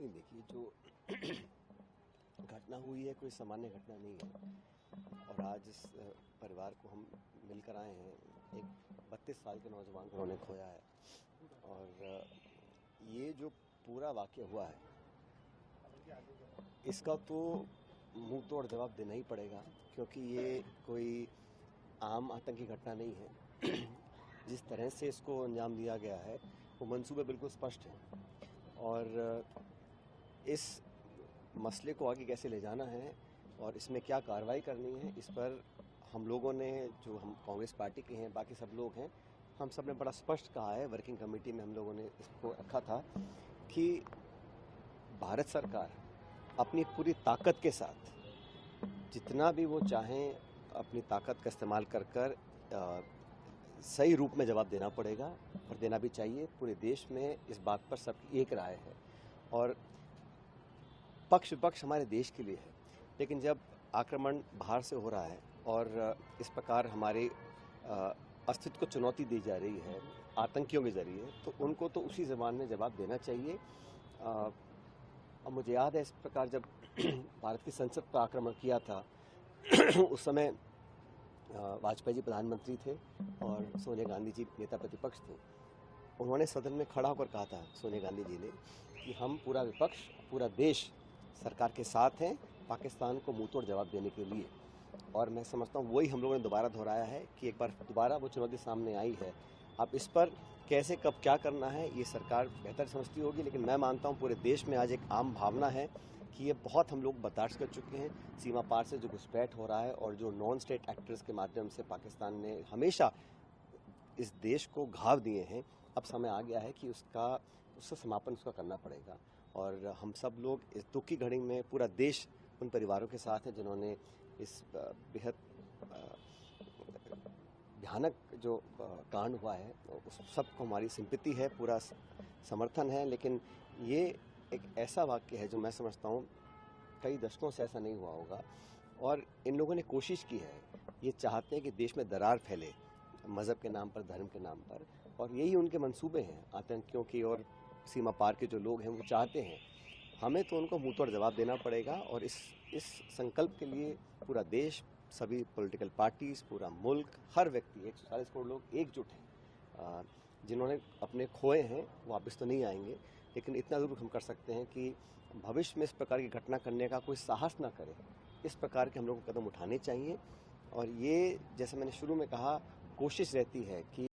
नहीं, देखिए जो घटना हुई है कोई सामान्य घटना नहीं है। और आज इस परिवार को हम मिलकर आए हैं। एक 32 साल के नौजवान को उन्होंने खोया है। और ये जो पूरा वाक़या हुआ है इसका तो मुंह तोड़ जवाब देना ही पड़ेगा, क्योंकि ये कोई आम आतंकी घटना नहीं है। जिस तरह से इसको अंजाम दिया गया है वो मंसूबे बिल्कुल स्पष्ट हैं। और इस मसले को आगे कैसे ले जाना है और इसमें क्या कार्रवाई करनी है, इस पर हम लोगों ने, जो हम कांग्रेस पार्टी के हैं, बाकी सब लोग हैं, हम सब ने बड़ा स्पष्ट कहा है। वर्किंग कमेटी में हम लोगों ने इसको रखा था कि भारत सरकार अपनी पूरी ताकत के साथ जितना भी वो चाहें अपनी ताकत का इस्तेमाल कर सही रूप में जवाब देना पड़ेगा और देना भी चाहिए। पूरे देश में इस बात पर सबकी एक राय है और पक्ष विपक्ष हमारे देश के लिए है। लेकिन जब आक्रमण बाहर से हो रहा है और इस प्रकार हमारे अस्तित्व को चुनौती दी जा रही है आतंकियों के जरिए, तो उनको तो उसी ज़बान में जवाब देना चाहिए। और मुझे याद है इस प्रकार जब भारत की संसद पर आक्रमण किया था उस समय वाजपेयी जी प्रधानमंत्री थे और सोनिया गांधी जी नेता प्रतिपक्ष थे। उन्होंने सदन में खड़ा होकर कहा था, सोनिया गांधी जी ने, कि हम पूरा विपक्ष, पूरा देश सरकार के साथ हैं पाकिस्तान को मुंहतोड़ जवाब देने के लिए। और मैं समझता हूँ वही हम लोगों ने दोबारा दोहराया है कि एक बार दोबारा वो चुनौती सामने आई है। अब इस पर कैसे कब क्या करना है ये सरकार बेहतर समझती होगी, लेकिन मैं मानता हूँ पूरे देश में आज एक आम भावना है कि ये बहुत हम लोग बर्दाश्त कर चुके हैं। सीमा पार से जो घुसपैठ हो रहा है और जो नॉन स्टेट एक्टर्स के माध्यम से पाकिस्तान ने हमेशा इस देश को घाव दिए हैं, अब समय आ गया है कि उसका समापन उसका करना पड़ेगा। और हम सब लोग इस दुख की घड़ी में, पूरा देश उन परिवारों के साथ है जिन्होंने इस बेहद भयानक जो कांड हुआ है उस सबको हमारी सिंपैथी है, पूरा समर्थन है। लेकिन ये एक ऐसा वाक्य है जो मैं समझता हूँ कई दशकों से ऐसा नहीं हुआ होगा। और इन लोगों ने कोशिश की है, ये चाहते हैं कि देश में दरार फैले मज़हब के नाम पर, धर्म के नाम पर, और यही उनके मंसूबे हैं आतंकियों की। और सीमा पार के जो लोग हैं वो चाहते हैं, हमें तो उनको मुंहतोड़ जवाब देना पड़ेगा। और इस संकल्प के लिए पूरा देश, सभी पॉलिटिकल पार्टीज, पूरा मुल्क, हर व्यक्ति, 140 करोड़ लोग एकजुट हैं। जिन्होंने अपने खोए हैं वो वापस तो नहीं आएंगे, लेकिन इतना ज़रूर हम कर सकते हैं कि भविष्य में इस प्रकार की घटना करने का कोई साहस ना करे। इस प्रकार के हम लोग को कदम उठाने चाहिए। और ये, जैसे मैंने शुरू में कहा, कोशिश रहती है कि